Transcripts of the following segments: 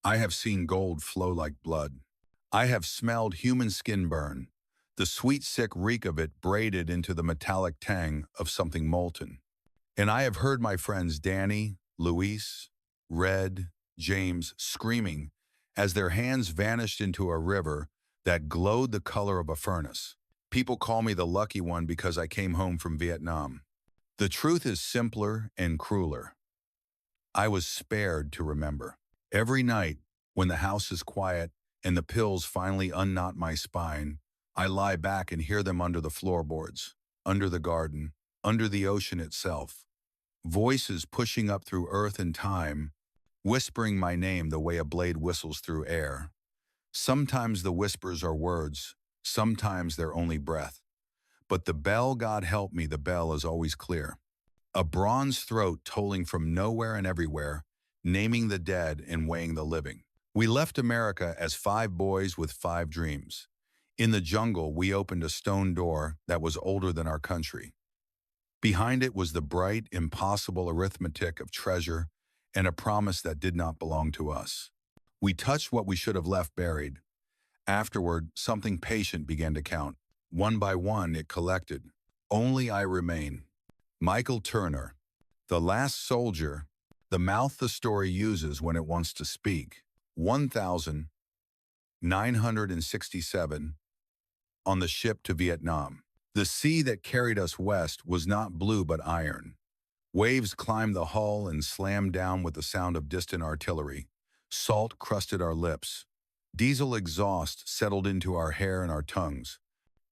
I have seen gold flow like blood. I have smelled human skin burn, the sweet sick reek of it braided into the metallic tang of something molten. And I have heard my friends Danny, Luis, Red, James screaming as their hands vanished into a river that glowed the color of a furnace. People call me the lucky one because I came home from Vietnam. The truth is simpler and crueler. I was spared to remember. Every night, when the house is quiet and the pills finally unknot my spine, I lie back and hear them under the floorboards, under the garden, under the ocean itself. Voices pushing up through earth and time, whispering my name the way a blade whistles through air. Sometimes the whispers are words, sometimes they're only breath. But the bell, God help me, the bell is always clear. A bronze throat tolling from nowhere and everywhere, naming the dead and weighing the living. We left America as 5 boys with 5 dreams. In the jungle, we opened a stone door that was older than our country. Behind it was the bright, impossible arithmetic of treasure and a promise that did not belong to us. We touched what we should have left buried. Afterward, something patient began to count. One by one, it collected. Only I remain. Michael Turner, the last soldier, the mouth the story uses when it wants to speak. 1967, on the ship to Vietnam. The sea that carried us west was not blue but iron. Waves climbed the hull and slammed down with the sound of distant artillery. Salt crusted our lips. Diesel exhaust settled into our hair and our tongues.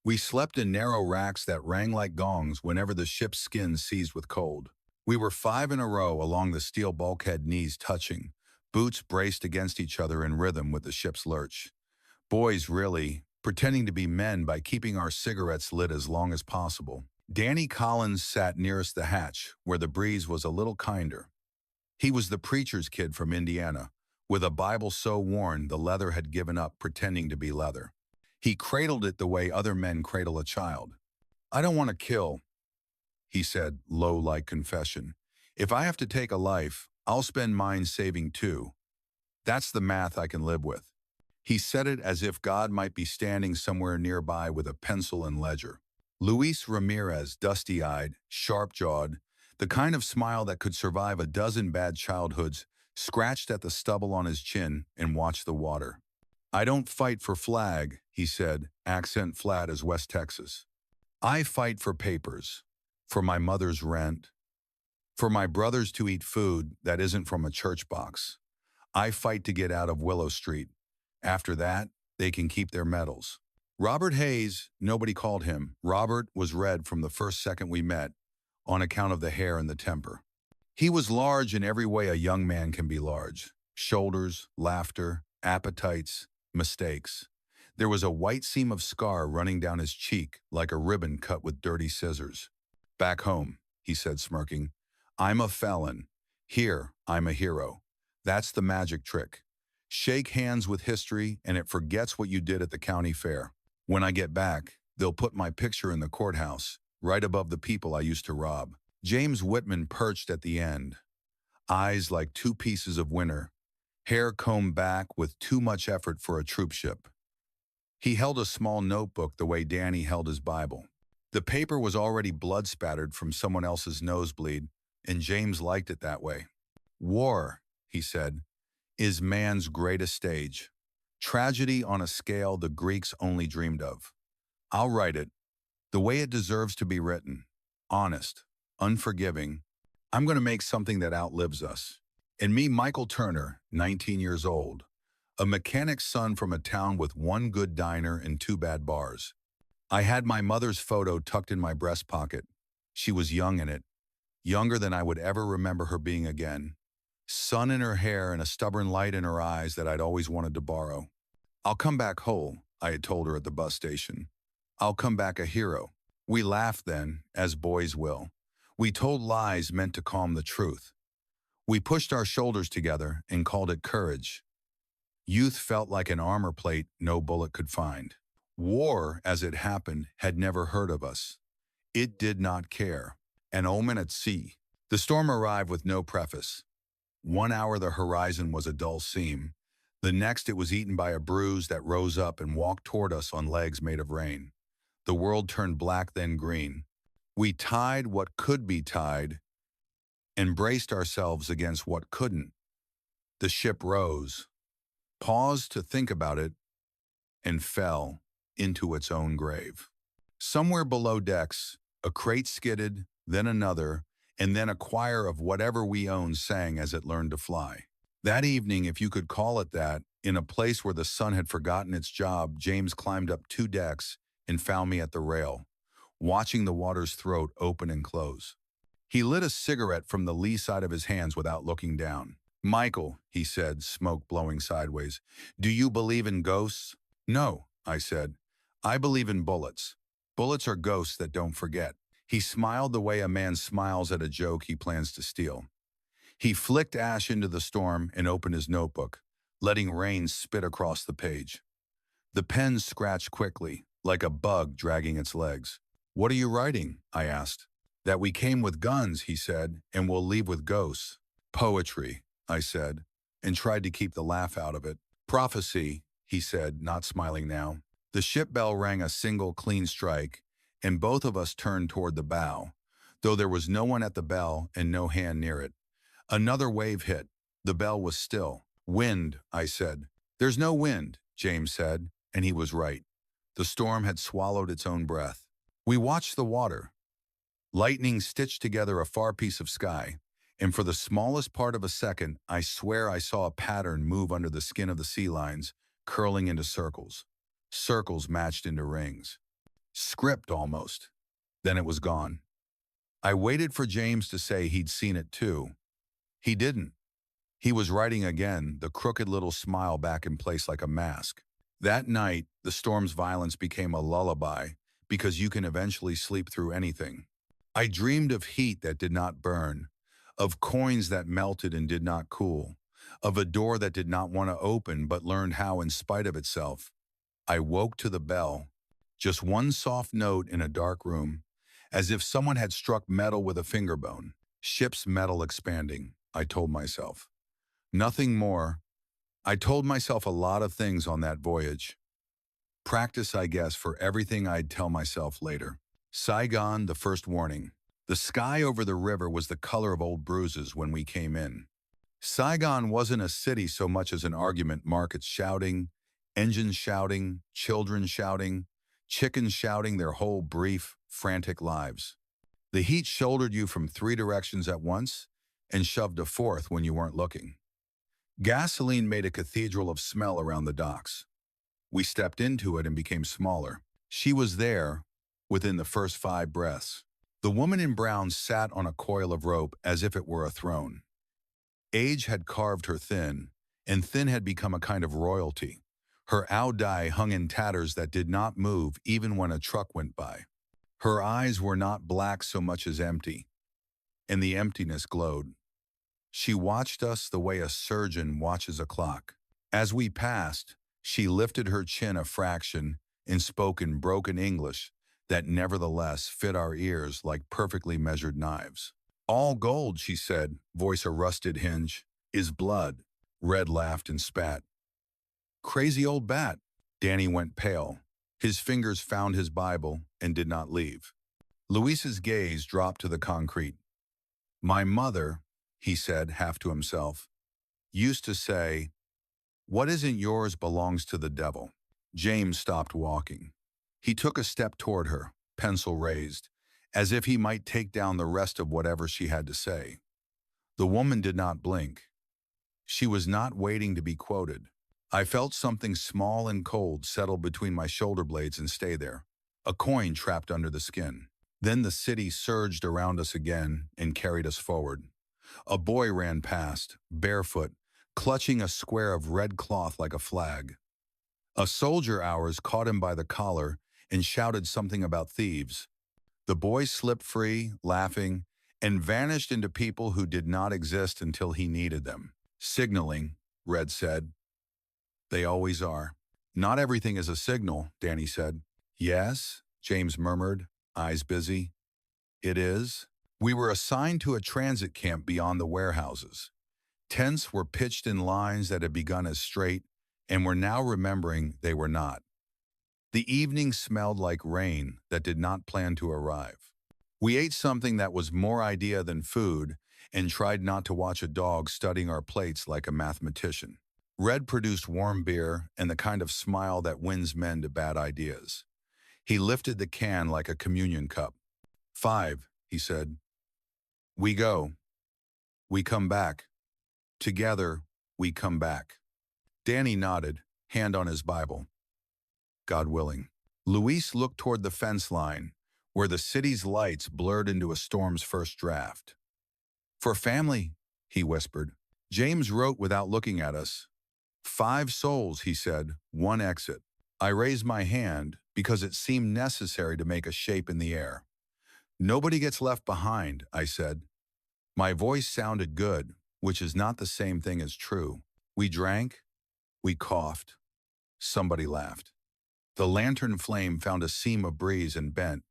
We slept in narrow racks that rang like gongs whenever the ship's skin seized with cold. We were 5 in a row along the steel bulkhead, knees touching, boots braced against each other in rhythm with the ship's lurch. Boys, really, pretending to be men by keeping our cigarettes lit as long as possible. Danny Collins sat nearest the hatch, where the breeze was a little kinder. He was the preacher's kid from Indiana, with a Bible so worn the leather had given up pretending to be leather. He cradled it the way other men cradle a child. "I don't want to kill," he said, low like confession. "If I have to take a life, I'll spend mine saving too. That's the math I can live with." He said it as if God might be standing somewhere nearby with a pencil and ledger. Luis Ramirez, dusty-eyed, sharp-jawed, the kind of smile that could survive a dozen bad childhoods, scratched at the stubble on his chin and watched the water. "I don't fight for flag," he said, accent flat as West Texas. "I fight for papers, for my mother's rent, for my brothers to eat food that isn't from a church box. I fight to get out of Willow Street. After that, they can keep their medals." Robert Hayes, nobody called him. Robert was red from the first second we met, on account of the hair and the temper. He was large in every way a young man can be large. Shoulders, laughter, appetites, mistakes. There was a white seam of scar running down his cheek like a ribbon cut with dirty scissors. "Back home," he said, smirking, "I'm a felon. Here, I'm a hero. That's the magic trick. Shake hands with history and it forgets what you did at the county fair. When I get back, they'll put my picture in the courthouse, right above the people I used to rob." James Whitman perched at the end, eyes like 2 pieces of winter, hair combed back with too much effort for a troopship. He held a small notebook the way Danny held his Bible. The paper was already blood-spattered from someone else's nosebleed, and James liked it that way. "War," he said, "is man's greatest stage. Tragedy on a scale the Greeks only dreamed of. I'll write it, the way it deserves to be written. Honest, unforgiving. I'm going to make something that outlives us." And me, Michael Turner, 19 years old, a mechanic's son from a town with 1 good diner and 2 bad bars. I had my mother's photo tucked in my breast pocket. She was young in it, younger than I would ever remember her being again. Sun in her hair and a stubborn light in her eyes that I'd always wanted to borrow. "I'll come back whole," I had told her at the bus station. "I'll come back a hero." We laughed then, as boys will. We told lies meant to calm the truth. We pushed our shoulders together and called it courage. Youth felt like an armor plate no bullet could find. War, as it happened, had never heard of us. It did not care. An omen at sea. The storm arrived with no preface. 1 hour the horizon was a dull seam. The next, it was eaten by a bruise that rose up and walked toward us on legs made of rain. The world turned black, then green. We tied what could be tied and braced ourselves against what couldn't. The ship rose, paused to think about it, and fell into its own grave. Somewhere below decks, a crate skidded, then another, and then a choir of whatever we owned sang as it learned to fly. That evening, if you could call it that, in a place where the sun had forgotten its job, James climbed up 2 decks and found me at the rail, watching the water's throat open and close. He lit a cigarette from the lee side of his hands without looking down. "Michael," he said, smoke blowing sideways, "do you believe in ghosts?" "No," I said. "I believe in bullets. Bullets are ghosts that don't forget." He smiled the way a man smiles at a joke he plans to steal. He flicked ash into the storm and opened his notebook, letting rain spit across the page. The pen scratched quickly, like a bug dragging its legs. "What are you writing?" I asked. "That we came with guns," he said, "and we'll leave with ghosts." "Poetry," I said, and tried to keep the laugh out of it. "Prophecy," he said, not smiling now. The ship bell rang a single clean strike, and both of us turned toward the bow, though there was no one at the bell and no hand near it. Another wave hit. The bell was still. "Wind," I said. "There's no wind," James said, and he was right. The storm had swallowed its own breath. We watched the water. Lightning stitched together a far piece of sky, and for the smallest part of a second, I swear I saw a pattern move under the skin of the sea lines, curling into circles. Circles matched into rings. Script almost. Then it was gone. I waited for James to say he'd seen it too. He didn't. He was writing again, the crooked little smile back in place like a mask. That night, the storm's violence became a lullaby, because you can eventually sleep through anything. I dreamed of heat that did not burn, of coins that melted and did not cool, of a door that did not want to open but learned how in spite of itself. I woke to the bell, just one soft note in a dark room, as if someone had struck metal with a finger bone. Ship's metal expanding, I told myself. Nothing more. I told myself a lot of things on that voyage. Practice, I guess, for everything I'd tell myself later. Saigon, the first warning. The sky over the river was the color of old bruises when we came in. Saigon wasn't a city so much as an argument, markets shouting, engines shouting, children shouting, chickens shouting their whole brief, frantic lives. The heat shouldered you from 3 directions at once and shoved a fourth when you weren't looking. Gasoline made a cathedral of smell around the docks. We stepped into it and became smaller. She was there within the first 5 breaths. The woman in brown sat on a coil of rope as if it were a throne. Age had carved her thin, and thin had become a kind of royalty. Her dye hung in tatters that did not move even when a truck went by. Her eyes were not black so much as empty, and the emptiness glowed. She watched us the way a surgeon watches a clock. As we passed, she lifted her chin a fraction and spoke in broken English that nevertheless fit our ears like perfectly measured knives. "All gold," she said, voice a rusted hinge, "is blood." Red laughed and spat. "Crazy old bat." Danny went pale. His fingers found his Bible and did not leave. Luis's gaze dropped to the concrete. "My mother," he said, half to himself, "used to say, 'What isn't yours belongs to the devil.'" James stopped walking. He took a step toward her, pencil raised, as if he might take down the rest of whatever she had to say. The woman did not blink. She was not waiting to be quoted. I felt something small and cold settle between my shoulder blades and stay there, a coin trapped under the skin. Then the city surged around us again and carried us forward. A boy ran past, barefoot, clutching a square of red cloth like a flag. A soldier ours caught him by the collar and shouted something about thieves. The boy slipped free, laughing, and vanished into people who did not exist until he needed them. "Signaling," Red said. "They always are." "Not everything is a signal," Danny said. "Yes," James murmured, eyes busy. "It is." We were assigned to a transit camp beyond the warehouses. Tents were pitched in lines that had begun as straight and were now remembering they were not. The evening smelled like rain that did not plan to arrive. We ate something that was more idea than food and tried not to watch a dog studying our plates like a mathematician. Red produced warm beer and the kind of smile that wins men to bad ideas. He lifted the can like a communion cup. 5, he said. We go. We come back. Together, we come back. Danny nodded, hand on his Bible. God willing. Luis looked toward the fence line, where the city's lights blurred into a storm's first draft. For family, he whispered. James wrote without looking at us. 5 souls, he said, 1 exit. I raised my hand because it seemed necessary to make a shape in the air. Nobody gets left behind, I said. My voice sounded good, which is not the same thing as true. We drank, we coughed. Somebody laughed. The lantern flame found a seam of breeze and bent,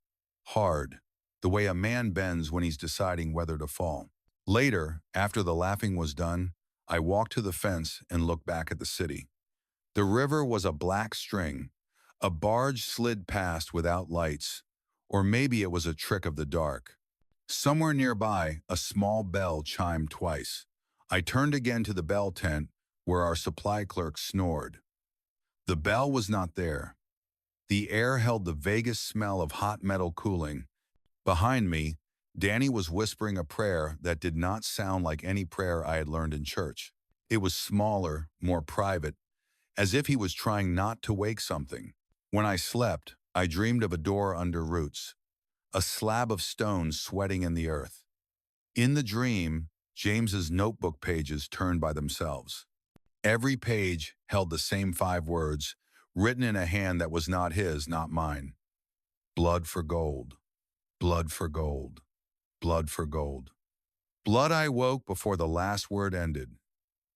hard, the way a man bends when he's deciding whether to fall. Later, after the laughing was done, I walked to the fence and looked back at the city. The river was a black string. A barge slid past without lights, or maybe it was a trick of the dark. Somewhere nearby, a small bell chimed twice. I turned again to the bell tent, where our supply clerk snored. The bell was not there. The air held the vaguest smell of hot metal cooling. Behind me, Danny was whispering a prayer that did not sound like any prayer I had learned in church. It was smaller, more private, as if he was trying not to wake something. When I slept, I dreamed of a door under roots, a slab of stone sweating in the earth. In the dream, James's notebook pages turned by themselves. Every page held the same 5 words, written in a hand that was not his, not mine. Blood for gold. Blood for gold. Blood for gold. Blood I woke before the last word ended,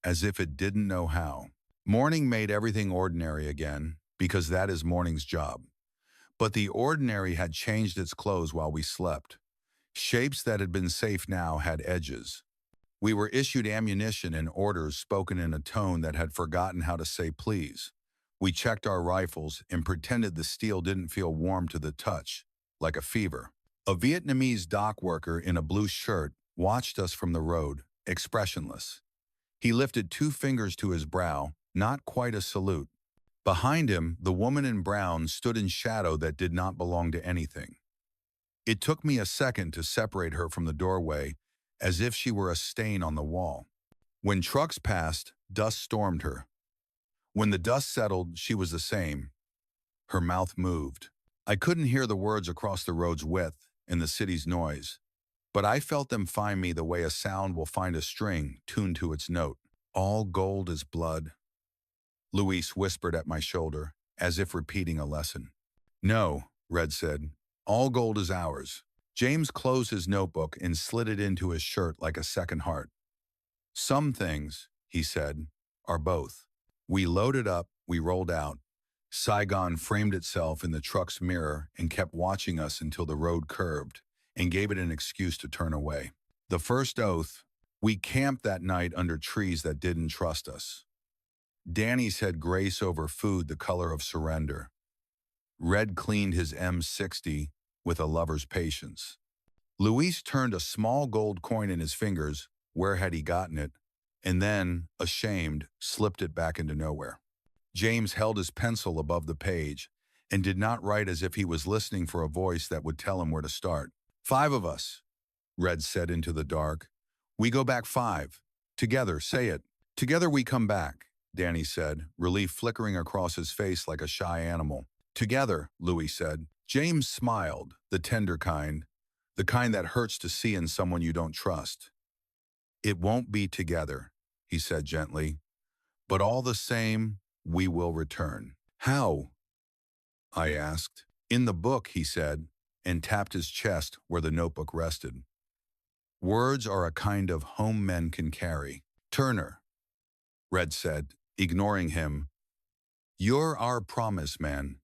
as if it didn't know how. Morning made everything ordinary again, because that is morning's job. But the ordinary had changed its clothes while we slept. Shapes that had been safe now had edges. We were issued ammunition and orders spoken in a tone that had forgotten how to say please. We checked our rifles and pretended the steel didn't feel warm to the touch, like a fever. A Vietnamese dock worker in a blue shirt watched us from the road, expressionless. He lifted 2 fingers to his brow, not quite a salute. Behind him, the woman in brown stood in shadow that did not belong to anything. It took me a second to separate her from the doorway, as if she were a stain on the wall. When trucks passed, dust stormed her. When the dust settled, she was the same. Her mouth moved. I couldn't hear the words across the road's width and the city's noise, but I felt them find me the way a sound will find a string tuned to its note. All gold is blood. Luis whispered at my shoulder, as if repeating a lesson. No, Red said. All gold is ours. James closed his notebook and slid it into his shirt like a second heart. Some things, he said, are both. We loaded up, we rolled out. Saigon framed itself in the truck's mirror and kept watching us until the road curved and gave it an excuse to turn away. The first oath, we camped that night under trees that didn't trust us. Danny said grace over food the color of surrender. Red cleaned his M60 with a lover's patience. Luis turned a small gold coin in his fingers, where had he gotten it, and then, ashamed, slipped it back into nowhere. James held his pencil above the page and did not write as if he was listening for a voice that would tell him where to start. 5 of us, Red said into the dark. We go back 5. Together, say it. Together we come back, Danny said, relief flickering across his face like a shy animal. Together, Louis said. James smiled, the tender kind, the kind that hurts to see in someone you don't trust. It won't be together, he said gently, but all the same, we will return. How? I asked. In the book, he said, and tapped his chest where the notebook rested. Words are a kind of home men can carry. Turner, Red said, ignoring him. You're our promise man.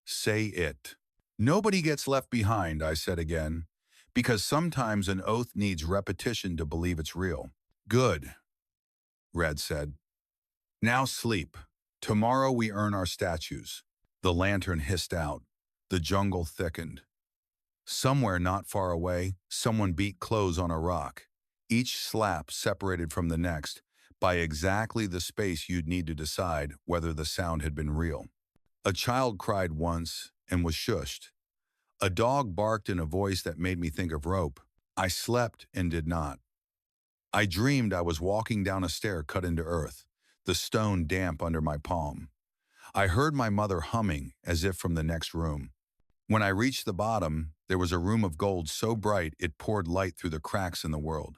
Say it. Nobody gets left behind, I said again, because sometimes an oath needs repetition to believe it's real. Good. Red said. Now sleep. Tomorrow we earn our statues. The lantern hissed out. The jungle thickened. Somewhere not far away, someone beat clothes on a rock, each slap separated from the next by exactly the space you'd need to decide whether the sound had been real. A child cried once and was shushed. A dog barked in a voice that made me think of rope. I slept and did not. I dreamed I was walking down a stair cut into earth, the stone damp under my palm. I heard my mother humming as if from the next room. When I reached the bottom, there was a room of gold so bright it poured light through the cracks in the world.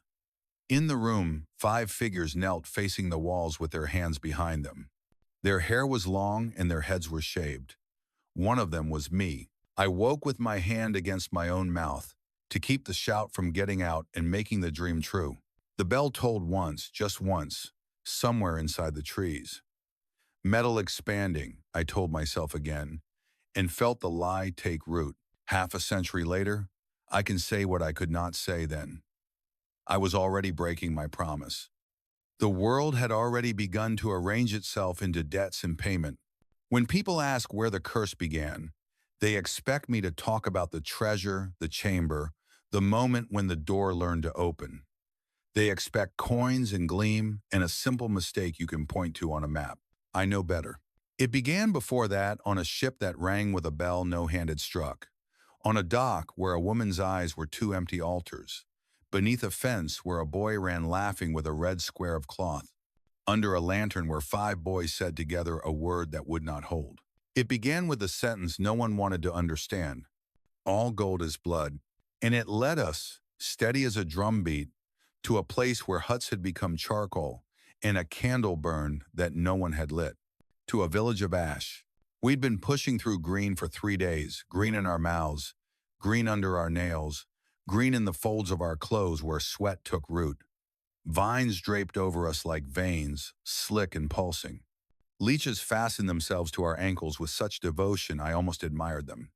In the room, 5 figures knelt facing the walls with their hands behind them. Their hair was long and their heads were shaved. One of them was me. I woke with my hand against my own mouth to keep the shout from getting out and making the dream true. The bell tolled once, just once, somewhere inside the trees. Metal expanding, I told myself again, and felt the lie take root. Half a century later, I can say what I could not say then. I was already breaking my promise. The world had already begun to arrange itself into debts and payment. When people ask where the curse began, they expect me to talk about the treasure, the chamber, the moment when the door learned to open. They expect coins and gleam and a simple mistake you can point to on a map. I know better. It began before that on a ship that rang with a bell no hand had struck, on a dock where a woman's eyes were 2 empty altars, beneath a fence where a boy ran laughing with a red square of cloth, under a lantern where 5 boys said together a word that would not hold. It began with a sentence no one wanted to understand. All gold is blood. And it led us, steady as a drumbeat, to a place where huts had become charcoal and a candle burned that no one had lit. To a village of ash. We'd been pushing through green for 3 days, green in our mouths, green under our nails, green in the folds of our clothes where sweat took root. Vines draped over us like veins, slick and pulsing. Leeches fastened themselves to our ankles with such devotion I almost admired them.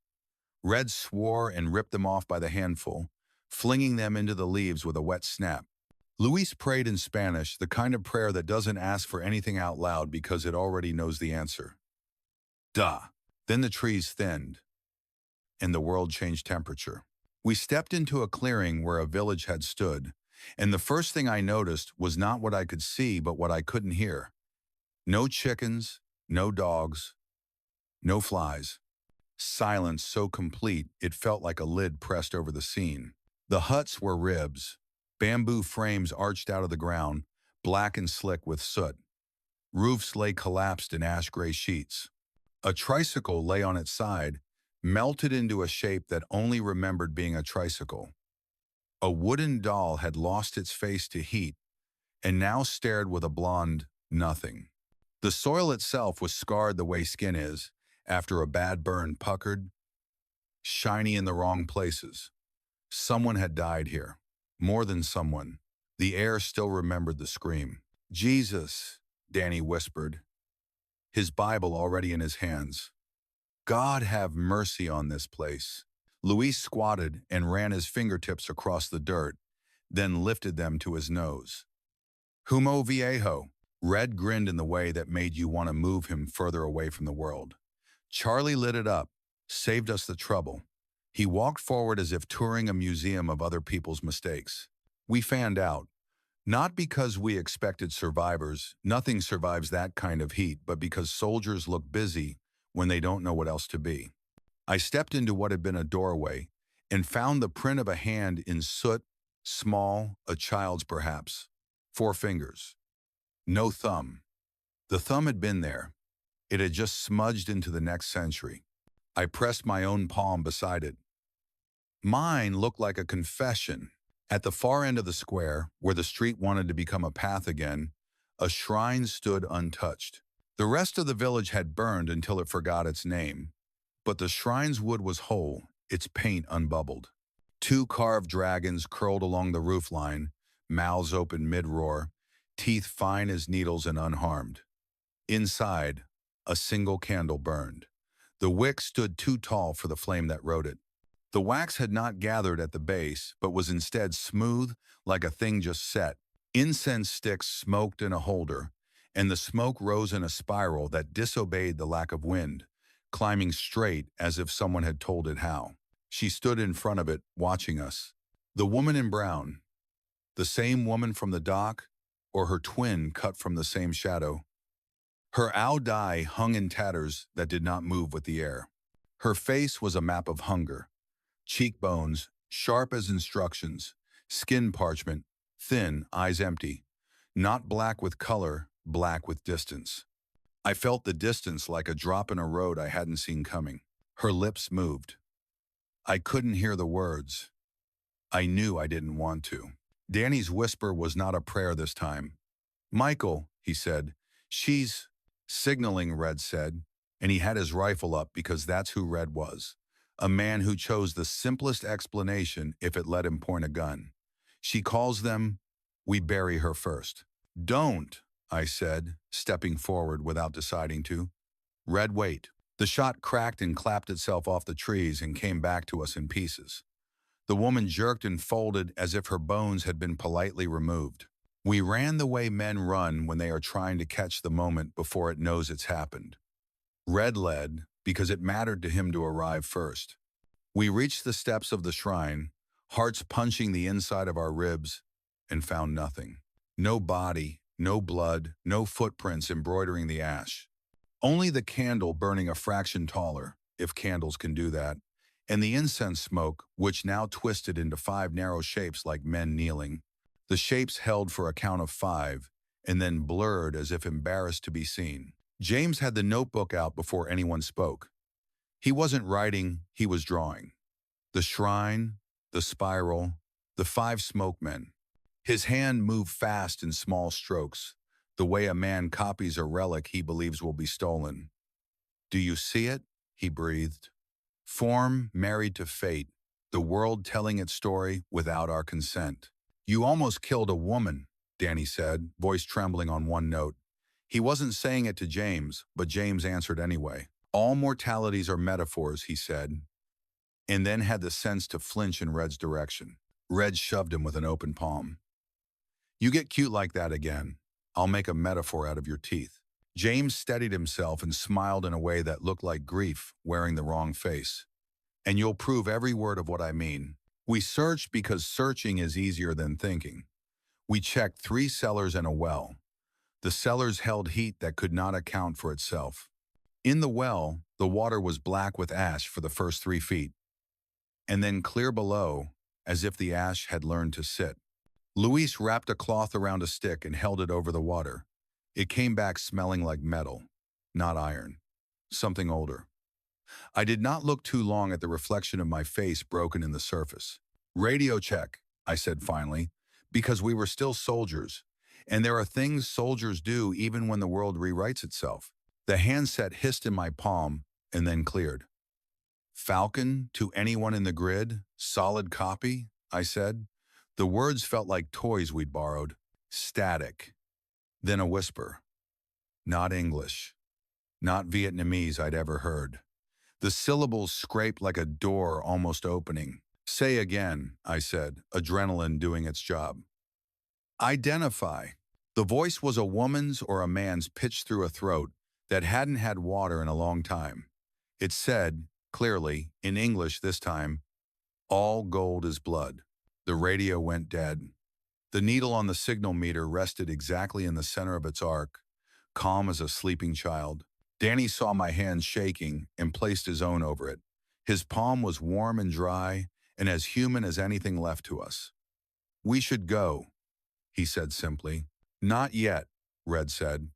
Red swore and ripped them off by the handful, flinging them into the leaves with a wet snap. Luis prayed in Spanish, the kind of prayer that doesn't ask for anything out loud because it already knows the answer. Duh. Then the trees thinned, and the world changed temperature. We stepped into a clearing where a village had stood, and the first thing I noticed was not what I could see but what I couldn't hear. No chickens, no dogs, no flies. Silence so complete it felt like a lid pressed over the scene. The huts were ribs. Bamboo frames arched out of the ground, black and slick with soot. Roofs lay collapsed in ash-gray sheets. A tricycle lay on its side, melted into a shape that only remembered being a tricycle. A wooden doll had lost its face to heat and now stared with a blonde nothing. The soil itself was scarred the way skin is, after a bad burn, puckered, shiny in the wrong places. Someone had died here. More than someone. The air still remembered the scream. Jesus, Danny whispered, his Bible already in his hands. God have mercy on this place. Luis squatted and ran his fingertips across the dirt, then lifted them to his nose. Humo viejo. Red grinned in the way that made you want to move him further away from the world. Charlie lit it up, saved us the trouble. He walked forward as if touring a museum of other people's mistakes. We fanned out. Not because we expected survivors, nothing survives that kind of heat, but because soldiers look busy when they don't know what else to be. I stepped into what had been a doorway and found the print of a hand in soot, small, a child's perhaps. 4 fingers. No thumb. The thumb had been there. It had just smudged into the next century. I pressed my own palm beside it. Mine looked like a confession. At the far end of the square, where the street wanted to become a path again, a shrine stood untouched. The rest of the village had burned until it forgot its name, but the shrine's wood was whole, its paint unbubbled. 2 carved dragons curled along the roofline, mouths open mid-roar, teeth fine as needles and unharmed. Inside, a single candle burned. The wick stood too tall for the flame that rode it. The wax had not gathered at the base, but was instead smooth, like a thing just set. Incense sticks smoked in a holder, and the smoke rose in a spiral that disobeyed the lack of wind, climbing straight as if someone had told it how. She stood in front of it, watching us. The woman in brown, the same woman from the dock, or her twin cut from the same shadow. Her owl dye hung in tatters that did not move with the air. Her face was a map of hunger, cheekbones, sharp as instructions, skin parchment, thin, eyes empty, not black with color, black with distance. I felt the distance like a drop in a road I hadn't seen coming. Her lips moved. I couldn't hear the words. I knew I didn't want to. Danny's whisper was not a prayer this time. "Michael," he said. "She's signaling," Red said, and he had his rifle up because that's who Red was. A man who chose the simplest explanation if it let him point a gun. "She calls them, we bury her first." "Don't," I said, stepping forward without deciding to. "Red, wait." The shot cracked and clapped itself off the trees and came back to us in pieces. The woman jerked and folded as if her bones had been politely removed. We ran the way men run when they are trying to catch the moment before it knows it's happened. Red led because it mattered to him to arrive first. We reached the steps of the shrine, hearts punching the inside of our ribs, and found nothing. No body, no blood, no footprints embroidering the ash. Only the candle burning a fraction taller, if candles can do that, and the incense smoke, which now twisted into 5 narrow shapes like men kneeling. The shapes held for a count of 5, and then blurred as if embarrassed to be seen. James had the notebook out before anyone spoke. He wasn't writing, he was drawing. The shrine, the spiral, the 5 smokemen. His hand moved fast in small strokes, the way a man copies a relic he believes will be stolen. "Do you see it?" he breathed. "Form married to fate, the world telling its story without our consent." "You almost killed a woman," Danny said, voice trembling on one note. He wasn't saying it to James, but James answered anyway. "All mortalities are metaphors," he said, and then had the sense to flinch in Red's direction. Red shoved him with an open palm. "You get cute like that again, I'll make a metaphor out of your teeth." James steadied himself and smiled in a way that looked like grief wearing the wrong face. "And you'll prove every word of what I mean." We searched because searching is easier than thinking. We checked 3 cellars and a well. The cellars held heat that could not account for itself. In the well, the water was black with ash for the first 3 feet, and then clear below, as if the ash had learned to sit. Luis wrapped a cloth around a stick and held it over the water. It came back smelling like metal, not iron, something older. I did not look too long at the reflection of my face broken in the surface. "Radio check," I said finally, because we were still soldiers, and there are things soldiers do even when the world rewrites itself. The handset hissed in my palm and then cleared. "Falcon to anyone in the grid, solid copy," I said. The words felt like toys we'd borrowed. Static. Then a whisper. Not English. Not Vietnamese I'd ever heard. The syllables scraped like a door almost opening. "Say again," I said, adrenaline doing its job. "Identify." The voice was a woman's or a man's pitched through a throat that hadn't had water in a long time. It said, clearly, in English this time, "All gold is blood." The radio went dead. The needle on the signal meter rested exactly in the center of its arc, calm as a sleeping child. Danny saw my hand shaking and placed his own over it. His palm was warm and dry and as human as anything left to us. "We should go," he said simply. "Not yet," Red said.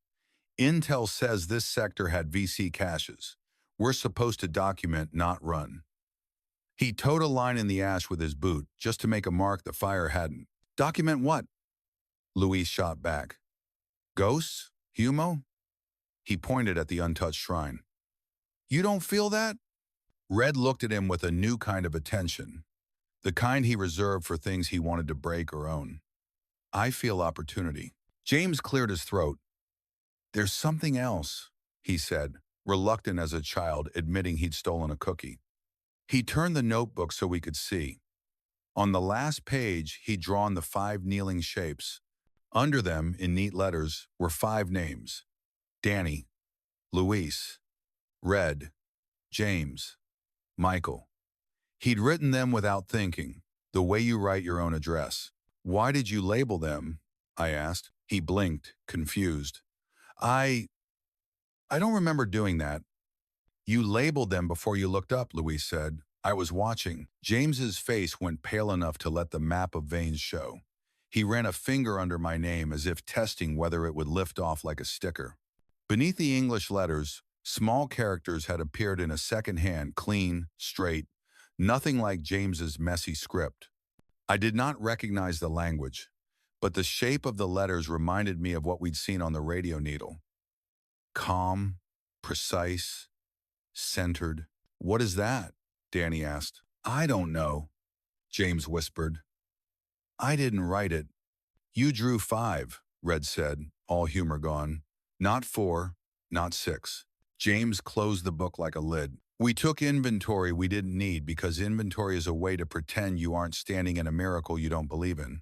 "Intel says this sector had VC caches. We're supposed to document, not run." He towed a line in the ash with his boot just to make a mark the fire hadn't. "Document what?" Luis shot back. "Ghosts? Humo?" He pointed at the untouched shrine. "You don't feel that?" Red looked at him with a new kind of attention, the kind he reserved for things he wanted to break or own. "I feel opportunity." James cleared his throat. "There's something else," he said, reluctant as a child admitting he'd stolen a cookie. He turned the notebook so we could see. On the last page, he'd drawn the 5 kneeling shapes, Under them, in neat letters, were 5 names: Danny, Luis, Red, James, Michael. He'd written them without thinking, the way you write your own address. "Why did you label them?" I asked. He blinked, confused. I I don't remember doing that. "You labeled them before you looked up," Luis said. "I was watching." James's face went pale enough to let the map of veins show. He ran a finger under my name as if testing whether it would lift off like a sticker. Beneath the English letters, small characters had appeared in a second hand, clean, straight, nothing like James's messy script. I did not recognize the language, but the shape of the letters reminded me of what we'd seen on the radio needle. Calm, precise, centered. "What is that?" Danny asked. "I don't know," James whispered. "I didn't write it." "You drew 5, Red said, all humor gone. "Not 4, not 6. James closed the book like a lid. "We took inventory we didn't need because inventory is a way to pretend you aren't standing in a miracle you don't believe in.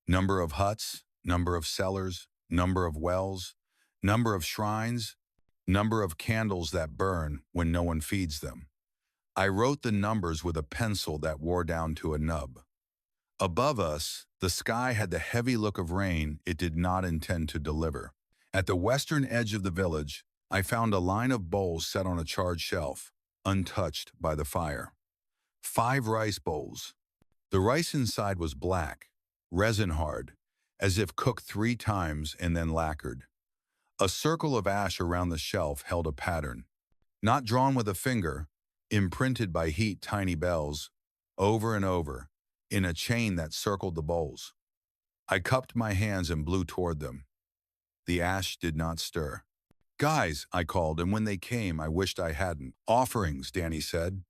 Number of huts, number of cellars, number of wells, number of shrines, number of candles that burn when no one feeds them. I wrote the numbers with a pencil that wore down to a nub. Above us, the sky had the heavy look of rain it did not intend to deliver. At the western edge of the village, I found a line of bowls set on a charred shelf, untouched by the fire. 5 rice bowls. The rice inside was black, resin hard, as if cooked 3 times and then lacquered. A circle of ash around the shelf held a pattern, not drawn with a finger, imprinted by heat, tiny bells, over and over, in a chain that circled the bowls. I cupped my hands and blew toward them. The ash did not stir. "Guys," I called, and when they came, I wished I hadn't. "Offerings," Danny said.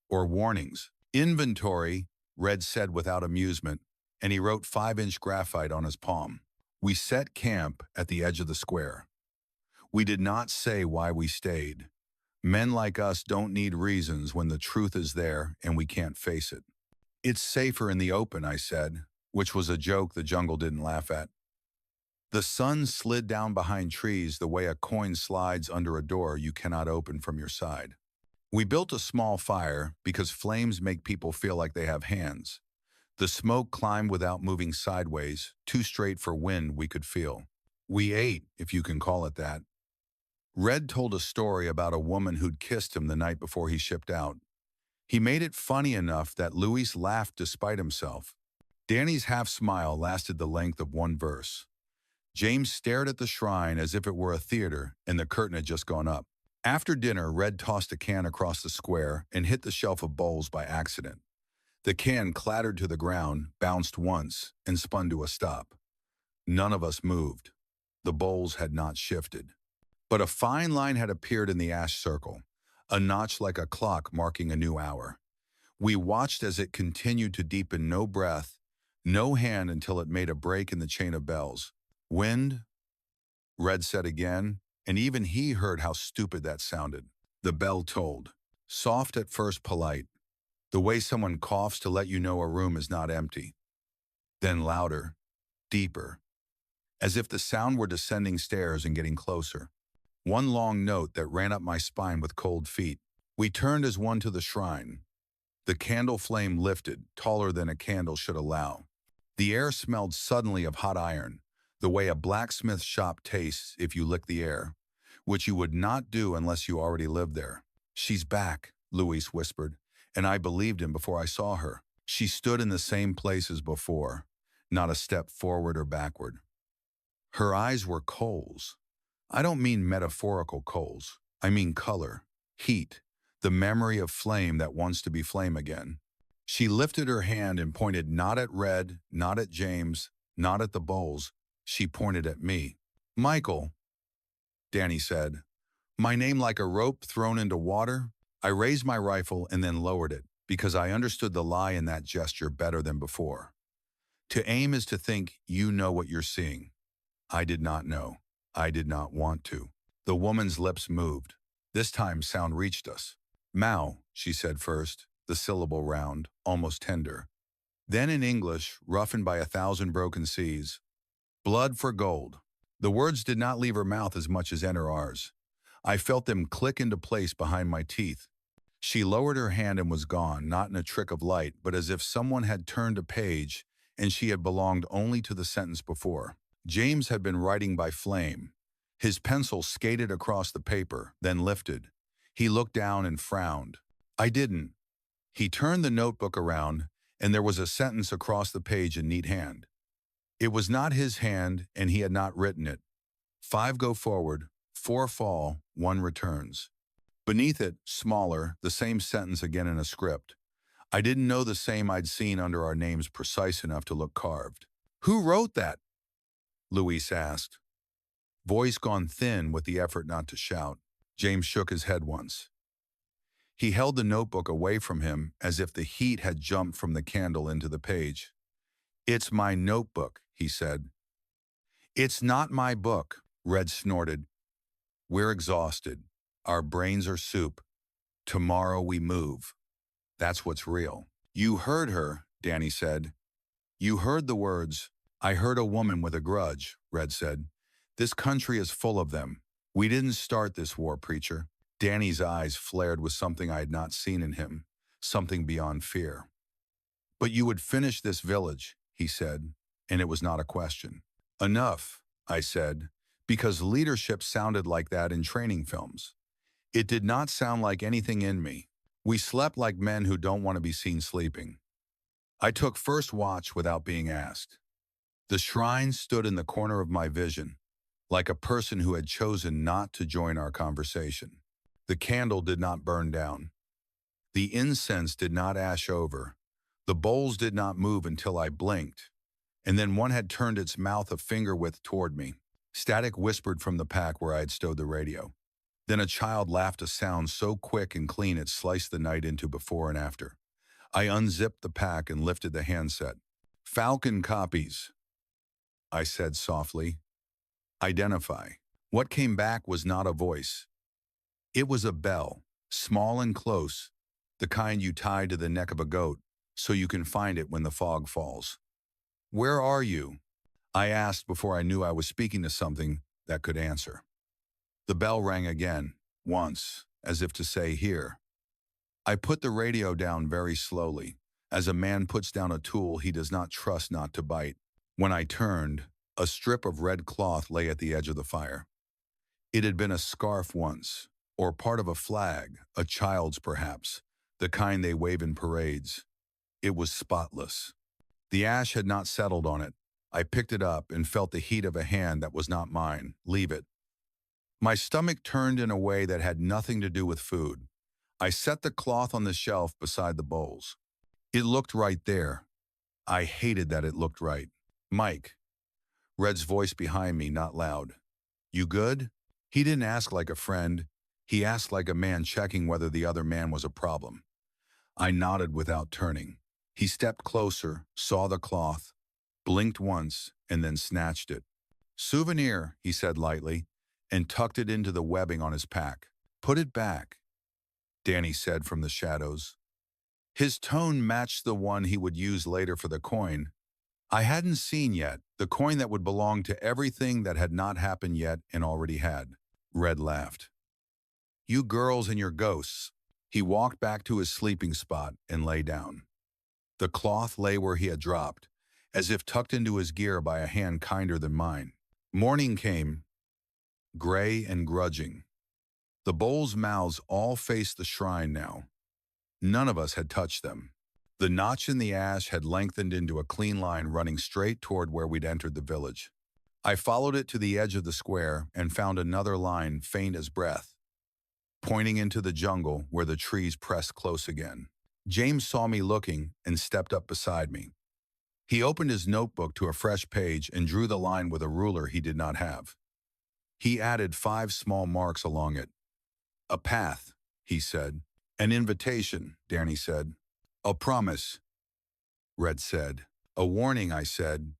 "Or warnings." "Inventory," Red said without amusement, and he wrote 5-inch graphite on his palm. We set camp at the edge of the square. We did not say why we stayed. Men like us don't need reasons when the truth is there and we can't face it. "It's safer in the open," I said, which was a joke the jungle didn't laugh at. The sun slid down behind trees the way a coin slides under a door you cannot open from your side. We built a small fire because flames make people feel like they have hands. The smoke climbed without moving sideways, too straight for wind we could feel. We ate, if you can call it that. Red told a story about a woman who'd kissed him the night before he shipped out. He made it funny enough that Luis laughed despite himself. Danny's half-smile lasted the length of 1 verse. James stared at the shrine as if it were a theater and the curtain had just gone up. After dinner, Red tossed a can across the square and hit the shelf of bowls by accident. The can clattered to the ground, bounced once, and spun to a stop. None of us moved. The bowls had not shifted. But a fine line had appeared in the ash circle, a notch like a clock marking a new hour. We watched as it continued to deepen, no breath, no hand, until it made a break in the chain of bells. "Wind?" Red said again, and even he heard how stupid that sounded. The bell tolled. Soft at first, polite, the way someone coughs to let you know a room is not empty. Then louder, deeper, as if the sound were descending stairs and getting closer. One long note that ran up my spine with cold feet. We turned as one to the shrine. The candle flame lifted, taller than a candle should allow. The air smelled suddenly of hot iron, the way a blacksmith shop tastes if you lick the air, which you would not do unless you already lived there. "She's back," Luis whispered, and I believed him before I saw her. She stood in the same place as before, not a step forward or backward. Her eyes were coals. I don't mean metaphorical coals. I mean color, heat, the memory of flame that wants to be flame again. She lifted her hand and pointed not at Red, not at James, not at the bowls. She pointed at me. "Michael," Danny said. My name like a rope thrown into water. I raised my rifle and then lowered it, because I understood the lie in that gesture better than before. To aim is to think you know what you're seeing. I did not know. I did not want to. The woman's lips moved. This time sound reached us. "Mao," she said first, the syllable round, almost tender. Then in English, roughened by 1,000 broken C's, Blood for gold. The words did not leave her mouth as much as enter ours. I felt them click into place behind my teeth. She lowered her hand and was gone, not in a trick of light, but as if someone had turned a page and she had belonged only to the sentence before. James had been writing by flame. His pencil skated across the paper, then lifted. He looked down and frowned. I didn't. He turned the notebook around, and there was a sentence across the page in neat hand. It was not his hand, and he had not written it. 5 go forward, 4 fall, 1 returns. Beneath it, smaller, the same sentence again in a script. I didn't know the same I'd seen under our names precise enough to look carved. Who wrote that? Luis asked. Voice gone thin with the effort not to shout. James shook his head once. He held the notebook away from him as if the heat had jumped from the candle into the page. It's my notebook, he said. It's not my book, Red snorted. We're exhausted. Our brains are soup. Tomorrow we move. That's what's real. You heard her, Danny said. You heard the words. I heard a woman with a grudge, Red said. This country is full of them. We didn't start this war, preacher. Danny's eyes flared with something I had not seen in him, something beyond fear. But you would finish this village, he said, and it was not a question. Enough, I said, because leadership sounded like that in training films. It did not sound like anything in me. We slept like men who don't want to be seen sleeping. I took first watch without being asked. The shrine stood in the corner of my vision, like a person who had chosen not to join our conversation. The candle did not burn down. The incense did not ash over. The bowls did not move until I blinked, and then one had turned its mouth a finger width toward me. Static whispered from the pack where I had stowed the radio. Then a child laughed a sound so quick and clean it sliced the night into before and after. I unzipped the pack and lifted the handset. Falcon copies, I said softly. Identify. What came back was not a voice. It was a bell, small and close, the kind you tie to the neck of a goat so you can find it when the fog falls. Where are you? I asked before I knew I was speaking to something that could answer. The bell rang again, once, as if to say, here. I put the radio down very slowly, as a man puts down a tool he does not trust not to bite. When I turned, a strip of red cloth lay at the edge of the fire. It had been a scarf once, or part of a flag, a child's perhaps, the kind they wave in parades. It was spotless. The ash had not settled on it. I picked it up and felt the heat of a hand that was not mine. Leave it. My stomach turned in a way that had nothing to do with food. I set the cloth on the shelf beside the bowls. It looked right there. I hated that it looked right. Mike. Red's voice behind me, not loud. You good? He didn't ask like a friend. He asked like a man checking whether the other man was a problem. I nodded without turning. He stepped closer, saw the cloth, blinked once, and then snatched it. Souvenir, he said lightly, and tucked it into the webbing on his pack. Put it back, Danny said from the shadows. His tone matched the one he would use later for the coin. I hadn't seen yet, the coin that would belong to everything that had not happened yet and already had. Red laughed. You girls and your ghosts. He walked back to his sleeping spot and lay down. The cloth lay where he had dropped, as if tucked into his gear by a hand kinder than mine. Morning came, gray and grudging. The bowls' mouths all faced the shrine now. None of us had touched them. The notch in the ash had lengthened into a clean line running straight toward where we'd entered the village. I followed it to the edge of the square and found another line faint as breath, pointing into the jungle where the trees pressed close again. James saw me looking and stepped up beside me. He opened his notebook to a fresh page and drew the line with a ruler he did not have. He added 5 small marks along it. A path, he said. An invitation, Danny said. A promise, Red said. A warning, I said.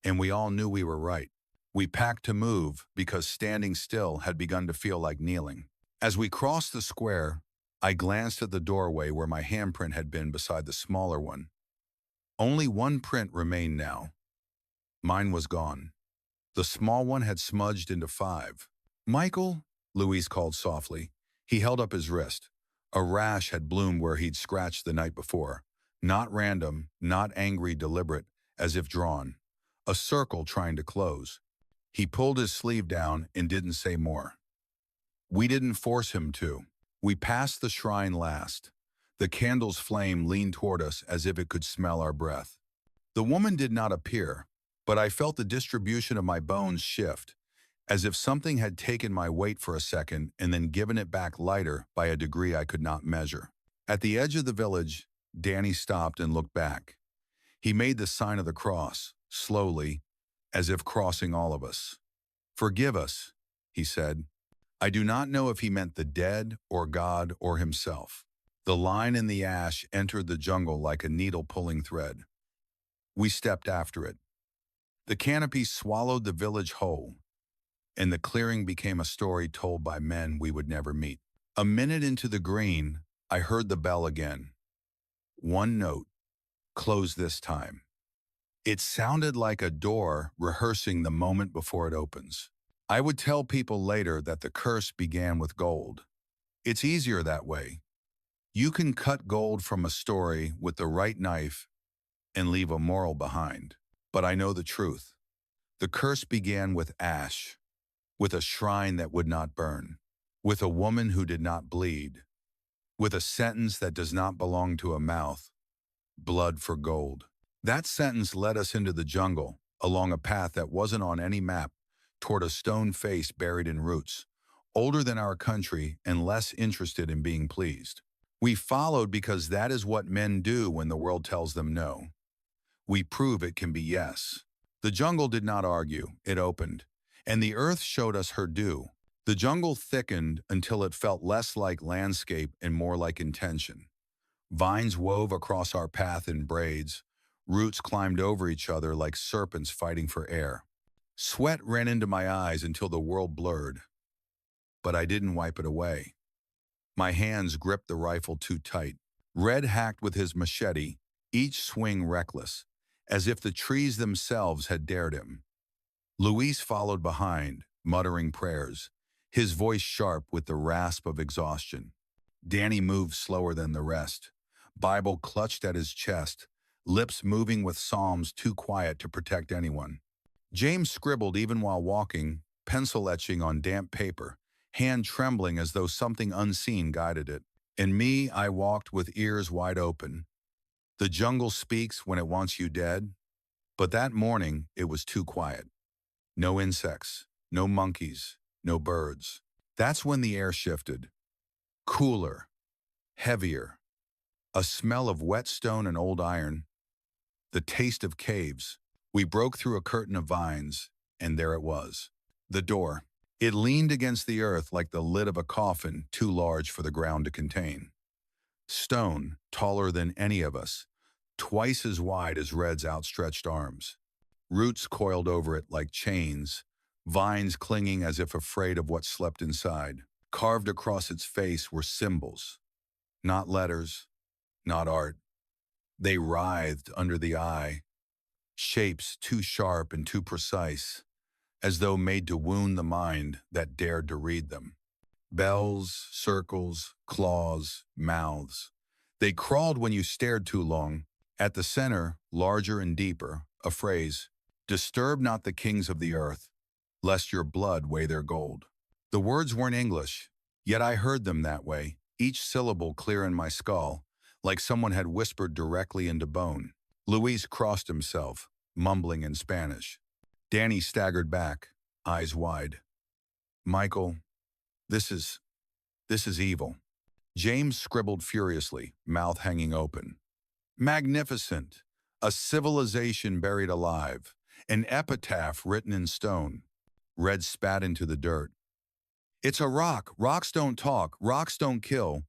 And we all knew we were right. We packed to move because standing still had begun to feel like kneeling. As we crossed the square, I glanced at the doorway where my handprint had been beside the smaller one. Only one print remained now. Mine was gone. The small one had smudged into 5. "Michael," Louise called softly. He held up his wrist. A rash had bloomed where he'd scratched the night before. Not random, not angry, deliberate, as if drawn. A circle trying to close. He pulled his sleeve down and didn't say more. We didn't force him to. We passed the shrine last. The candle's flame leaned toward us as if it could smell our breath. The woman did not appear, but I felt the distribution of my bones shift, as if something had taken my weight for a second and then given it back lighter by a degree I could not measure. At the edge of the village, Danny stopped and looked back. He made the sign of the cross, slowly, as if crossing all of us. "Forgive us," he said. I do not know if he meant the dead or God or himself. The line in the ash entered the jungle like a needle pulling thread. We stepped after it. The canopy swallowed the village whole, and the clearing became a story told by men we would never meet. A minute into the green, I heard the bell again. One note, close this time. It sounded like a door rehearsing the moment before it opens. I would tell people later that the curse began with gold. It's easier that way. You can cut gold from a story with the right knife and leave a moral behind. But I know the truth. The curse began with ash, with a shrine that would not burn, with a woman who did not bleed, with a sentence that does not belong to a mouth, blood for gold. That sentence led us into the jungle, along a path that wasn't on any map, toward a stone face buried in roots, older than our country and less interested in being pleased. We followed because that is what men do when the world tells them no. We prove it can be yes. The jungle did not argue, it opened, and the earth showed us her due. The jungle thickened until it felt less like landscape and more like intention. Vines wove across our path in braids. Roots climbed over each other like serpents fighting for air. Sweat ran into my eyes until the world blurred. But I didn't wipe it away. My hands gripped the rifle too tight. Red hacked with his machete, each swing reckless, as if the trees themselves had dared him. Luis followed behind, muttering prayers, his voice sharp with the rasp of exhaustion. Danny moved slower than the rest, Bible clutched at his chest, lips moving with psalms too quiet to protect anyone. James scribbled even while walking, pencil etching on damp paper, hand trembling as though something unseen guided it. And me, I walked with ears wide open. The jungle speaks when it wants you dead, but that morning it was too quiet. No insects, no monkeys, no birds. That's when the air shifted. Cooler, heavier, a smell of wet stone and old iron, the taste of caves. We broke through a curtain of vines, and there it was. The door. It leaned against the earth like the lid of a coffin too large for the ground to contain. Stone, taller than any of us, twice as wide as Red's outstretched arms. Roots coiled over it like chains, vines clinging as if afraid of what slept inside. Carved across its face were symbols, not letters, not art. They writhed under the eye, shapes too sharp and too precise, as though made to wound the mind that dared to read them. Bells, circles, claws, mouths. They crawled when you stared too long. At the center, larger and deeper, a phrase, "Disturb not the kings of the earth, lest your blood weigh their gold." The words weren't English, yet I heard them that way, each syllable clear in my skull, like someone had whispered directly into bone. Luis crossed himself, mumbling in Spanish. Danny staggered back, eyes wide. "Michael, this is evil." James scribbled furiously, mouth hanging open. "Magnificent, a civilization buried alive, an epitaph written in stone." Red spat into the dirt. "It's a rock. Rocks don't talk. Rocks don't kill.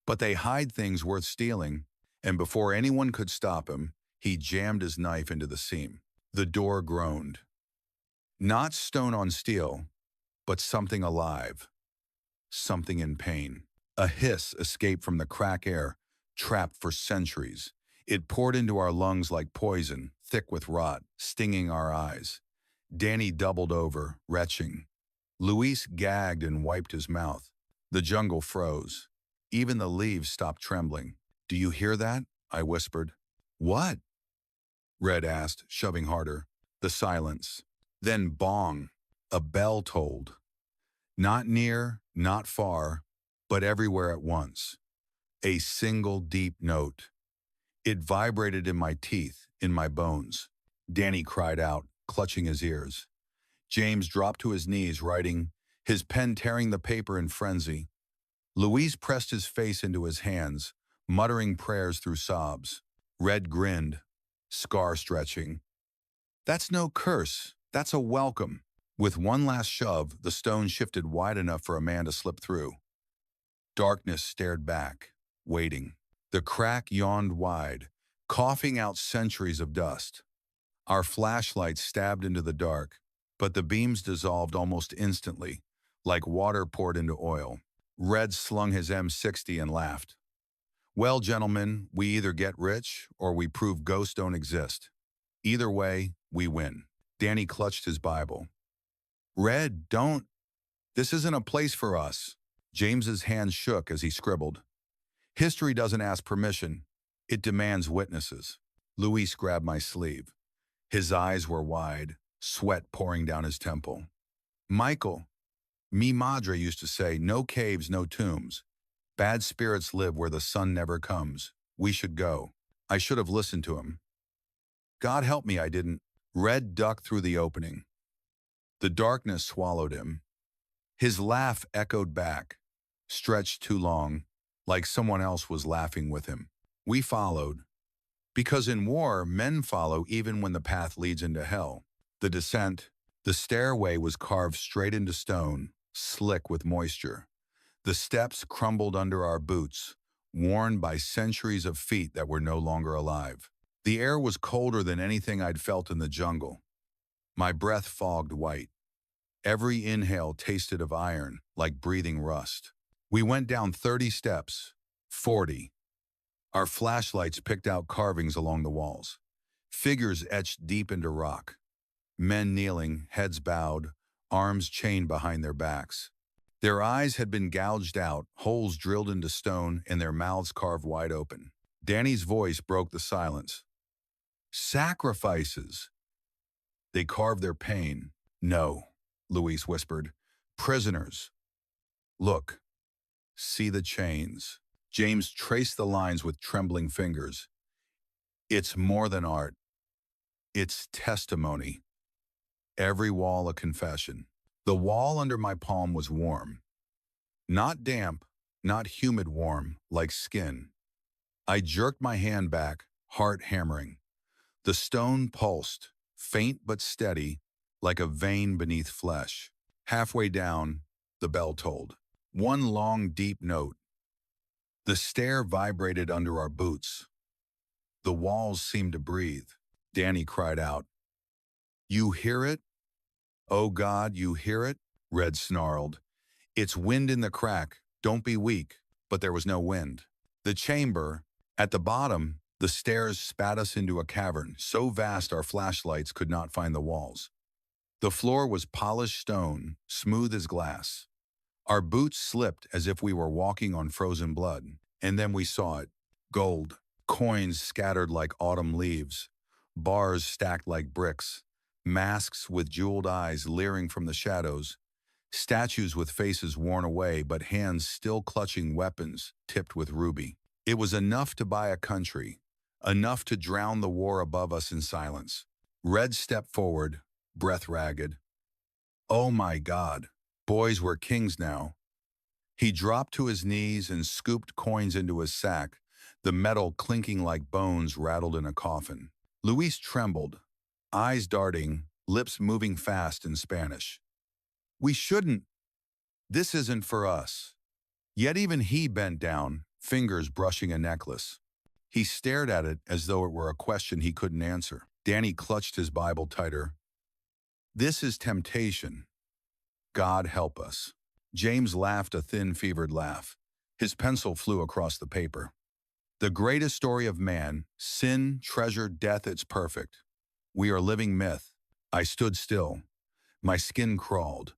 But they hide things worth stealing." And before anyone could stop him, he jammed his knife into the seam. The door groaned. Not stone on steel, but something alive. Something in pain. A hiss escaped from the crack air, trapped for centuries. It poured into our lungs like poison, thick with rot, stinging our eyes. Danny doubled over, retching. Luis gagged and wiped his mouth. The jungle froze. Even the leaves stopped trembling. "Do you hear that?" I whispered. "What?" Red asked, shoving harder. The silence. Then bong. A bell tolled. Not near, not far, but everywhere at once. A single deep note. It vibrated in my teeth, in my bones. Danny cried out, clutching his ears. James dropped to his knees, writing, his pen tearing the paper in frenzy. Louise pressed his face into his hands, muttering prayers through sobs. Red grinned, scar stretching. "That's no curse. That's a welcome." With one last shove, the stone shifted wide enough for a man to slip through. Darkness stared back, waiting. The crack yawned wide, coughing out centuries of dust. Our flashlights stabbed into the dark, but the beams dissolved almost instantly, like water poured into oil. Red slung his M60 and laughed. "Well, gentlemen, we either get rich or we prove ghosts don't exist. Either way, we win." Danny clutched his Bible. "Red, don't. This isn't a place for us." James's hands shook as he scribbled. "History doesn't ask permission. It demands witnesses." Luis grabbed my sleeve. His eyes were wide, sweat pouring down his temple. "Michael, mi madre used to say, no caves, no tombs. Bad spirits live where the sun never comes. We should go." I should have listened to him. God help me, I didn't. Red ducked through the opening. The darkness swallowed him. His laugh echoed back, stretched too long, like someone else was laughing with him. We followed. Because in war, men follow even when the path leads into hell. The descent, the stairway was carved straight into stone, slick with moisture. The steps crumbled under our boots, worn by centuries of feet that were no longer alive. The air was colder than anything I'd felt in the jungle. My breath fogged white. Every inhale tasted of iron, like breathing rust. We went down 30 steps, 40. Our flashlights picked out carvings along the walls. Figures etched deep into rock. Men kneeling, heads bowed, arms chained behind their backs. Their eyes had been gouged out, holes drilled into stone, and their mouths carved wide open. Danny's voice broke the silence. "Sacrifices." "They carved their pain." "No," Luis whispered. "Prisoners. Look. See the chains." James traced the lines with trembling fingers. "It's more than art. It's testimony. Every wall a confession." The wall under my palm was warm. Not damp, not humid warm, like skin. I jerked my hand back, heart hammering. The stone pulsed, faint but steady, like a vein beneath flesh. Halfway down, the bell tolled. One long, deep note. The stair vibrated under our boots. The walls seemed to breathe. Danny cried out, "You hear it? Oh God, you hear it?" Red snarled. "It's wind in the crack. Don't be weak." But there was no wind. The chamber, at the bottom, the stairs spat us into a cavern, so vast our flashlights could not find the walls. The floor was polished stone, smooth as glass. Our boots slipped as if we were walking on frozen blood. And then we saw it. Gold. Coins scattered like autumn leaves. Bars stacked like bricks. Masks with jeweled eyes leering from the shadows. Statues with faces worn away but hands still clutching weapons tipped with ruby. It was enough to buy a country. Enough to drown the war above us in silence. Red stepped forward, breath ragged. "Oh my God. Boys were kings now." He dropped to his knees and scooped coins into his sack, the metal clinking like bones rattled in a coffin. Luis trembled, eyes darting, lips moving fast in Spanish. "We shouldn't. This isn't for us." Yet even he bent down, fingers brushing a necklace. He stared at it as though it were a question he couldn't answer. Danny clutched his Bible tighter. "This is temptation. God help us." James laughed a thin, fevered laugh. His pencil flew across the paper. "The greatest story of man, sin, treasure, death, it's perfect. We are living myth. I stood still. My skin crawled.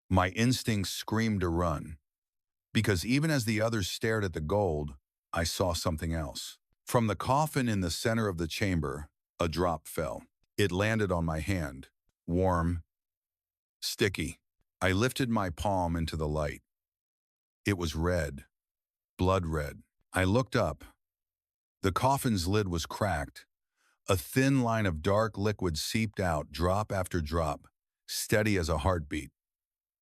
My instincts screamed to run. Because even as the others stared at the gold, I saw something else. From the coffin in the center of the chamber, a drop fell. It landed on my hand, warm, sticky. I lifted my palm into the light. It was red, blood red. I looked up. The coffin's lid was cracked. A thin line of dark liquid seeped out, drop after drop, steady as a heartbeat.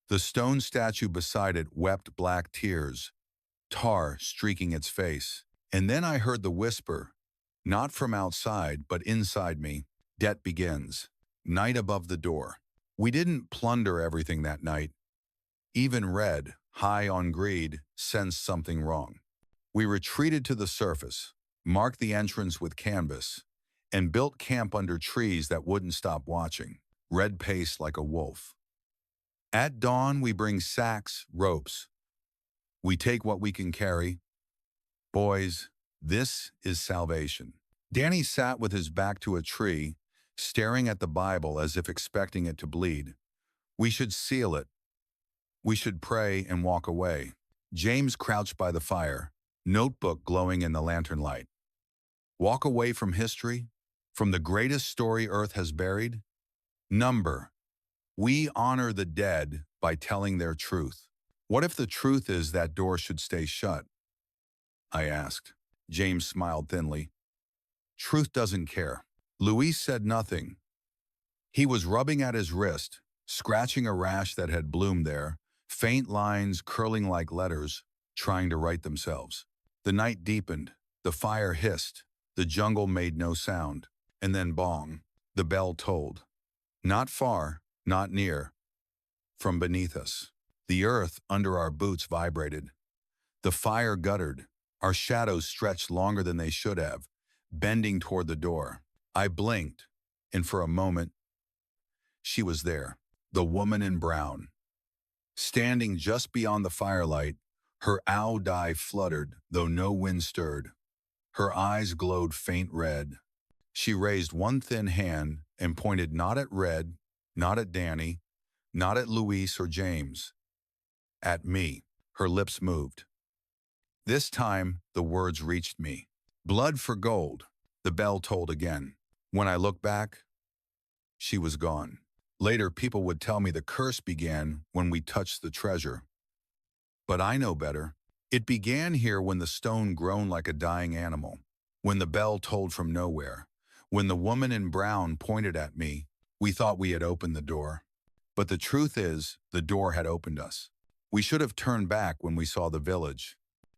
The stone statue beside it wept black tears, tar streaking its face. And then I heard the whisper, not from outside, but inside me. Debt begins. Night above the door. We didn't plunder everything that night. Even Red, high on greed, sensed something wrong. We retreated to the surface, marked the entrance with canvas, and built camp under trees that wouldn't stop watching. Red paced like a wolf. At dawn, we bring sacks, ropes. We take what we can carry. Boys, this is salvation. Danny sat with his back to a tree, staring at the Bible as if expecting it to bleed. We should seal it. We should pray and walk away. James crouched by the fire, notebook glowing in the lantern light. Walk away from history? From the greatest story Earth has buried? Number. We honor the dead by telling their truth. What if the truth is that door should stay shut? I asked. James smiled thinly. Truth doesn't care. Luis said nothing. He was rubbing at his wrist, scratching a rash that had bloomed there, faint lines curling like letters, trying to write themselves. The night deepened. The fire hissed. The jungle made no sound. And then bong, the bell tolled. Not far, not near. From beneath us, the earth under our boots vibrated. The fire guttered. Our shadows stretched longer than they should have, bending toward the door. I blinked, and for a moment, she was there, the woman in brown. Standing just beyond the firelight, her owl dye fluttered, though no wind stirred. Her eyes glowed faint red. She raised one thin hand and pointed not at Red, not at Danny, not at Luis or James. At me. Her lips moved. This time, the words reached me. Blood for gold. The bell tolled again. When I looked back, she was gone. Later, people would tell me the curse began when we touched the treasure. But I know better. It began here when the stone groaned like a dying animal, when the bell tolled from nowhere, when the woman in brown pointed at me. We thought we had opened the door. But the truth is, the door had opened us. We should have turned back when we saw the village.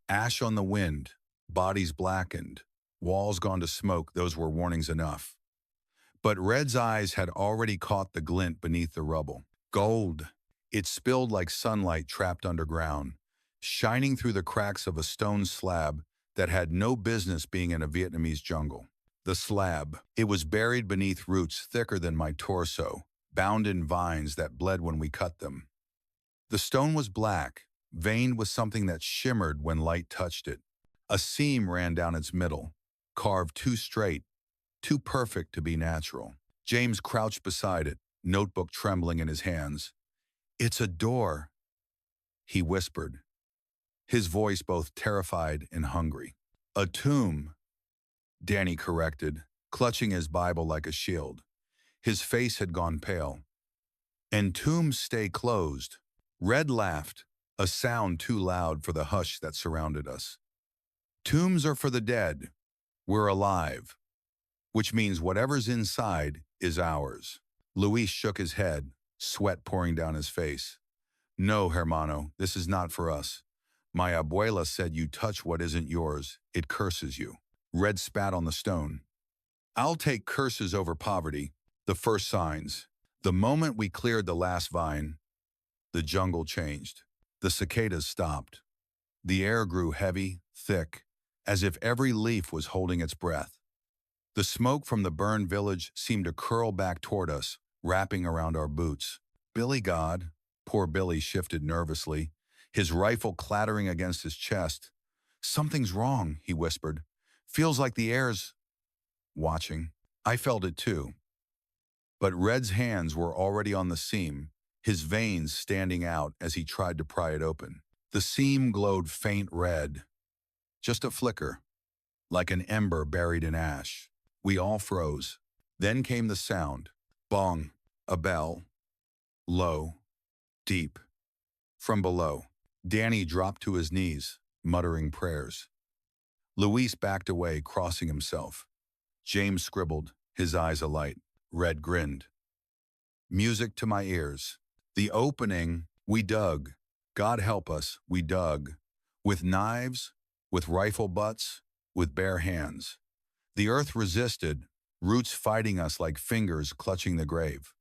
Ash on the wind, bodies blackened, walls gone to smoke, those were warnings enough. But Red's eyes had already caught the glint beneath the rubble. Gold. It spilled like sunlight trapped underground, shining through the cracks of a stone slab that had no business being in a Vietnamese jungle. The slab. It was buried beneath roots thicker than my torso, bound in vines that bled when we cut them. The stone was black, veined with something that shimmered when light touched it. A seam ran down its middle, carved too straight, too perfect to be natural. James crouched beside it, notebook trembling in his hands. It's a door, he whispered, his voice both terrified and hungry. A tomb, Danny corrected, clutching his Bible like a shield. His face had gone pale. And tombs stay closed. Red laughed, a sound too loud for the hush that surrounded us. Tombs are for the dead. We're alive. Which means whatever's inside is ours. Luis shook his head, sweat pouring down his face. No, hermano, this is not for us. My abuela said you touch what isn't yours, it curses you. Red spat on the stone. I'll take curses over poverty. The first signs. The moment we cleared the last vine, the jungle changed. The cicadas stopped. The air grew heavy, thick, as if every leaf was holding its breath. The smoke from the burned village seemed to curl back toward us, wrapping around our boots. Billy God, poor Billy shifted nervously, his rifle clattering against his chest. Something's wrong, he whispered. Feels like the air's watching. I felt it too. But Red's hands were already on the seam, his veins standing out as he tried to pry it open. The seam glowed faint red, just a flicker, like an ember buried in ash. We all froze. Then came the sound. Bong, a bell, low, deep. From below, Danny dropped to his knees, muttering prayers. Luis backed away, crossing himself. James scribbled, his eyes alight. Red grinned. Music to my ears. The opening, we dug. God help us, we dug. With knives, with rifle butts, with bare hands. The earth resisted, roots fighting us like fingers clutching the grave.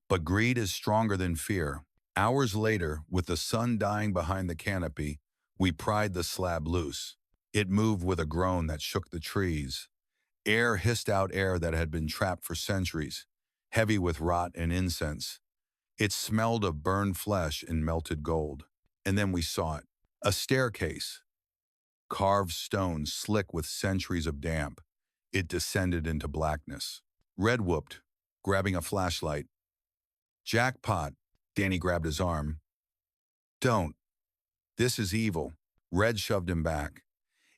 But greed is stronger than fear. Hours later, with the sun dying behind the canopy, we pried the slab loose. It moved with a groan that shook the trees. Air hissed out air that had been trapped for centuries, heavy with rot and incense. It smelled of burned flesh and melted gold. And then we saw it. A staircase. Carved stone slick with centuries of damp. It descended into blackness. Red whooped, grabbing a flashlight. Jackpot. Danny grabbed his arm. Don't. This is evil. Red shoved him back.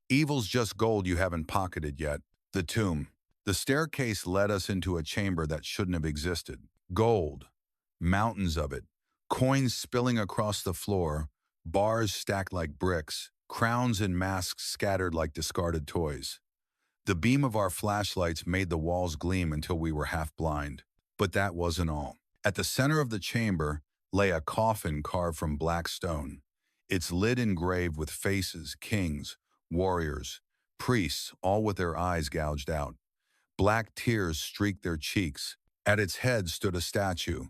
Evil's just gold you haven't pocketed yet. The tomb. The staircase led us into a chamber that shouldn't have existed. Gold. Mountains of it. Coins spilling across the floor. Bars stacked like bricks. Crowns and masks scattered like discarded toys. The beam of our flashlights made the walls gleam until we were half blind. But that wasn't all. At the center of the chamber lay a coffin carved from black stone, its lid engraved with faces, kings, warriors, priests, all with their eyes gouged out. Black tears streaked their cheeks. At its head stood a statue,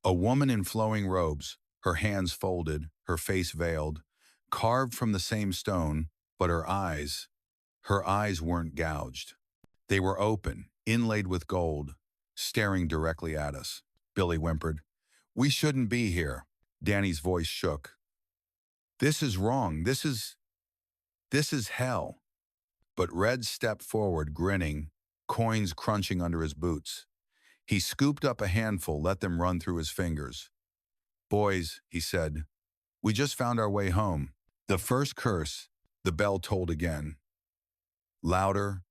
a woman in flowing robes, her hands folded, her face veiled, carved from the same stone, but her eyes weren't gouged. They were open, inlaid with gold, staring directly at us. Billy whimpered. We shouldn't be here. Danny's voice shook. This is wrong. This is hell. But Red stepped forward, grinning, coins crunching under his boots. He scooped up a handful, let them run through his fingers. Boys, he said, we just found our way home. The first curse, the bell tolled again. Louder,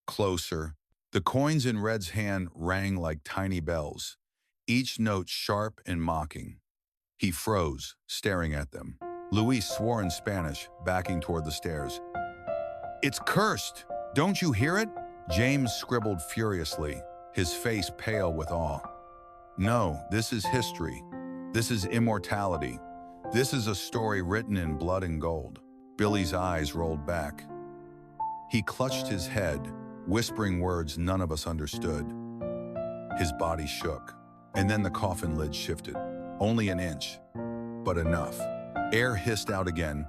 closer. The coins in Red's hand rang like tiny bells, each note sharp and mocking. He froze, staring at them. Luis swore in Spanish, backing toward the stairs. It's cursed! Don't you hear it? James scribbled furiously, his face pale with awe. No, this is history. This is immortality. This is a story written in blood and gold. Billy's eyes rolled back. He clutched his head, whispering words none of us understood. His body shook, and then the coffin lid shifted. Only an inch, but enough. Air hissed out again.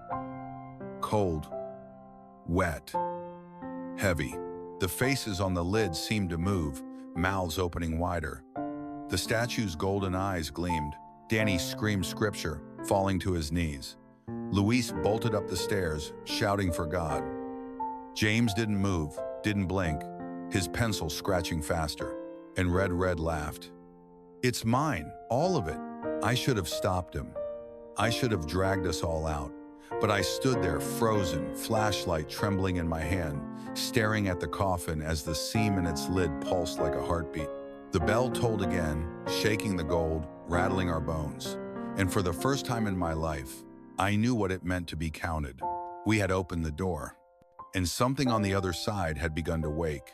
Cold, wet, heavy. The faces on the lid seemed to move, mouths opening wider. The statue's golden eyes gleamed. Danny screamed scripture, falling to his knees. Luis bolted up the stairs, shouting for God. James didn't move, didn't blink, his pencil scratching faster. And Red laughed. It's mine, all of it. I should have stopped him. I should have dragged us all out. But I stood there, frozen, flashlight trembling in my hand, staring at the coffin as the seam in its lid pulsed like a heartbeat. The bell tolled again, shaking the gold, rattling our bones. And for the first time in my life, I knew what it meant to be counted. We had opened the door, and something on the other side had begun to wake.